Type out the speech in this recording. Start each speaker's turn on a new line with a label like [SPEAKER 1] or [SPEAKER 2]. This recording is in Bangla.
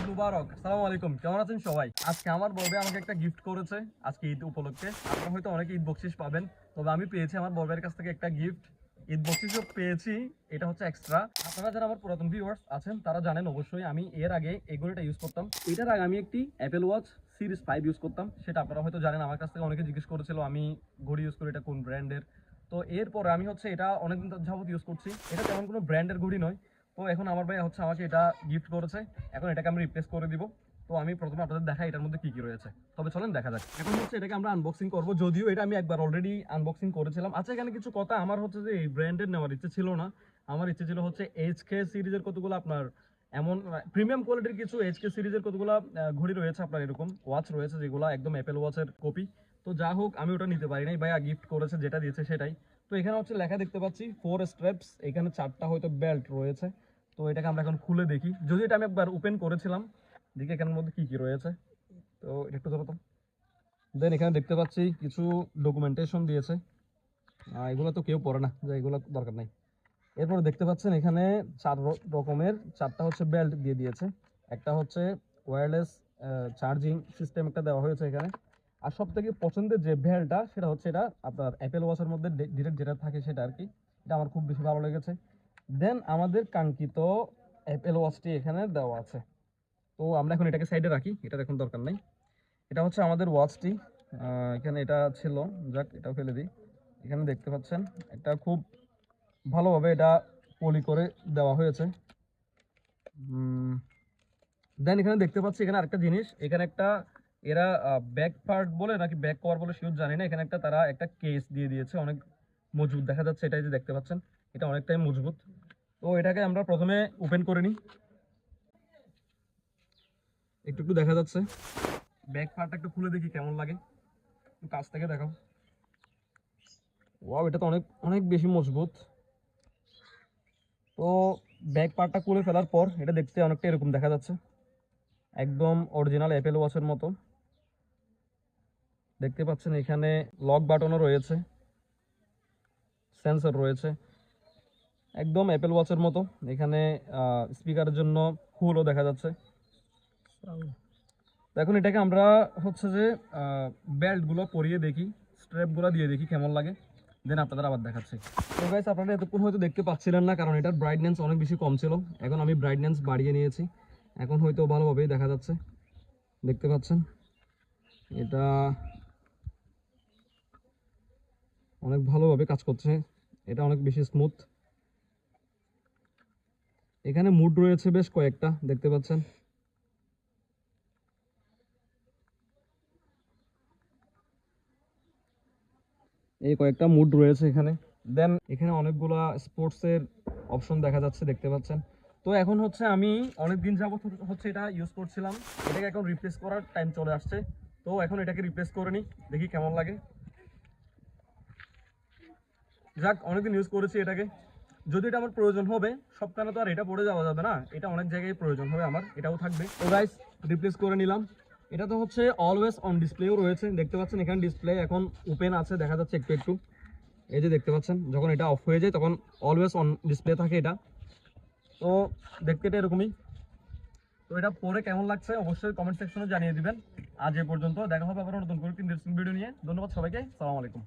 [SPEAKER 1] ঈদ মুবারক। আসসালামু আলাইকুম। কেমন আছেন সবাই? আজকে আমার বড় ভাই আমাকে একটা গিফট করেছে আজকে ঈদ উপলক্ষে। আপনারা হয়তো অনেকে ঈদ বকশিশ পাবেন, তবে আমি পেয়েছি আমার বড় ভাইয়ের কাছ থেকে একটা গিফট। ঈদ বকশিশও পেয়েছি, এটা হচ্ছে এক্সট্রা। আপনারা যারা আমার পুরাতন ভিউয়ার্স আছেন তারা জানেন অবশ্যই আমি এর আগে এই ঘড়িটা ইউজ করতাম। এটার আগে আমি একটি অ্যাপেল ওয়াচ সিরিজ 5 ইউজ করতাম, সেটা আপনারা হয়তো জানেন। আমার কাছ থেকে অনেকে জিজ্ঞেস করেছিল আমি ঘড়ি ইউজ করি এটা কোন ব্র্যান্ডের। তো এরপরে আমি হচ্ছে এটা অনেকদিন যাবত ইউজ করছি। এটা তেমন কোনো ব্র্যান্ডের ঘড়ি নয়। তো এখন আমার ভাই হচ্ছে আমাকে এটা গিফট করেছে, এখন এটাকে আমি রিপ্লেস করে দিব। তো আমি প্রথমে আপনাদের দেখাই এটার মধ্যে কি কি রয়েছে। তবে চলেন দেখা যাক। এখন হচ্ছে এটাকে আমরা আনবক্সিং করব, যদিও এটা আমি একবার অলরেডি আনবক্সিং করেছিলাম। আচ্ছা, এখানে কিছু কথা, আমার হচ্ছে যে এই ব্র্যান্ডের নেওয়ার ইচ্ছে ছিল না। আমার ইচ্ছে ছিল হচ্ছে এইচকে সিরিজের কতগুলো আপনার এমন প্রিমিয়াম কোয়ালিটির কিছু এইচকে সিরিজের কতগুলো ঘড়ি রয়েছে, আপনার এরকম ওয়াচ রয়েছে যেগুলো একদম অ্যাপেল ওয়াচের কপি। তো যা হোক, আমি ওটা নিতে পারি নাই, ভাইয়া গিফট করেছে, যেটা দিয়েছে সেটাই। তো এখানে হচ্ছে লেখা দেখতে পাচ্ছি 4 স্ট্র্যাপস, এখানে 4টা হয়তো বেল্ট রয়েছে। তো এটাকে আমরা এখন খুলে দেখি, যদি এটা আমি একবার ওপেন করেছিলাম। দেখি এখানের মধ্যে কি কি রয়েছে। তো এটা একটু ধরো তো। দেন এখানে দেখতে পাচ্ছি কিছু ডকুমেন্টেশন দিয়েছে, এগুলো তো কেউ পড়ে না, যে এগুলো দরকার নাই। এরপর দেখতে পাচ্ছেন এখানে 4 রকমের 4টা হচ্ছে বেল্ট দিয়ে দিয়েছে। একটা হচ্ছে ওয়্যারলেস চার্জিং সিস্টেম একটা দেওয়া হয়েছে এখানে। আর সব থেকে পছন্দের যে বেল্টটা সেটা হচ্ছে এটা আপনার অ্যাপেল ওয়াচের মধ্যে ডিরেক্ট যেটা থাকে সেটা আর কি। এটা আমার খুব বেশি ভালো লেগেছে। দেন আমাদের কাঙ্ক্ষিত অ্যাপেল ওয়াচটি এখানে দেওয়া আছে। তো আমরা এখন এটাকে সাইডে রাখি, এটার এখন দরকার নাই। এটা হচ্ছে আমাদের ওয়াচটি, এখানে এটা ছিল, যাক এটাও ফেলে দিই। এখানে দেখতে পাচ্ছেন এটা খুব ভালোভাবে এটা পলি করে দেওয়া হয়েছে। দেন এখানে দেখতে পাচ্ছি এখানে আরেকটা জিনিস, এখানে একটা এরা ব্যাক পার্ট বলে নাকি ব্যাক কভার বলে শিওর জানি না, এখানে একটা তারা একটা কেস দিয়ে দিয়েছে, অনেক মজবুত দেখা যাচ্ছে। এটাই যে দেখতে পাচ্ছেন এটা অনেকটাই মজবুত। তো এটাকে আমরা প্রথমে ওপেন করে নিই। একটু একটু দেখা যাচ্ছে, ব্যাক পার্টটা একটু খুলে দেখি কেমন লাগে, একটু কাছ থেকে দেখাও। ওয়াও, এটা তো অনেক অনেক বেশি মজবুত। তো ব্যাক পার্টটা খুলে ফেলার পর এটা দেখতে অনেকটা এরকম দেখা যাচ্ছে, একদম অরিজিনাল অ্যাপেল ওয়াচের মতো দেখতে পাচ্ছেন। এখানে লক বাটনও রয়েছে, সেন্সর রয়েছে, একদম অ্যাপেল ওয়াচের মতো। এখানে স্পিকারের জন্য হুলও দেখা যাচ্ছে। তো এখন এটাকে আমরা হচ্ছে যে বেল্টগুলো পরিয়ে দেখি, স্ট্র্যাপগুলো দিয়ে দেখি কেমন লাগে, দেন আপনাদের আবার দেখাচ্ছি। তো গাইস, আপনারা এতক্ষণ হয়তো দেখতে পাচ্ছিলেন না, কারণ এটার ব্রাইটনেস অনেক বেশি কম ছিল। এখন আমি ব্রাইটনেস বাড়িয়ে নিয়েছি, এখন হয়তো ভালোভাবেই দেখা যাচ্ছে। দেখতে পাচ্ছেন এটা অনেক ভালোভাবে কাজ করছে, এটা অনেক বেশি স্মুথ। এখানে মুড রয়েছে বেশ কয়েকটা, দেখতে পাচ্ছেন। এই কয়েকটা মুড রয়েছে এখানে। দেন এখানে অনেকগুলা স্পোর্টসের অপশন দেখা যাচ্ছে, দেখতে পাচ্ছেন। তো এখন হচ্ছে আমি অনেকদিন যাবত হচ্ছে এটা ইউজ করছিলাম, এটাকে এখন রিপ্লেস করার টাইম চলে আসছে। তো এখন এটাকে রিপ্লেস করে নিই, দেখি কেমন লাগে। যাক, অনেকদিন ইউজ করেছি এটাকে, যদি এটা আমার প্রয়োজন হবে সবখানে তো আর এটা পড়ে যাওয়া যাবে না, এটা অনেক জায়গায় প্রয়োজন হবে আমার, এটাও থাকবে। তো গাইস, রিপ্লেস করে নিলাম। এটা তো হচ্ছে অলওয়েজ অন ডিসপ্লেও রয়েছে, দেখতে পাচ্ছেন এখানে ডিসপ্লে এখন ওপেন আছে, দেখা যাচ্ছে একটু একটু। এই যে দেখতে পাচ্ছেন, যখন এটা অফ হয়ে যায় তখন অলওয়েজ অন ডিসপ্লে থাকে এটা। তো দেখতে এটা এরকমই। তো এটা পরে কেমন লাগছে অবশ্যই কমেন্ট সেকশনে জানিয়ে দিবেন। আজ এ পর্যন্ত, দেখা হবে আবার নতুন কোনো ইন্টারেস্টিং ভিডিও নিয়ে। ধন্যবাদ সবাইকে, সালাম আলাইকুম।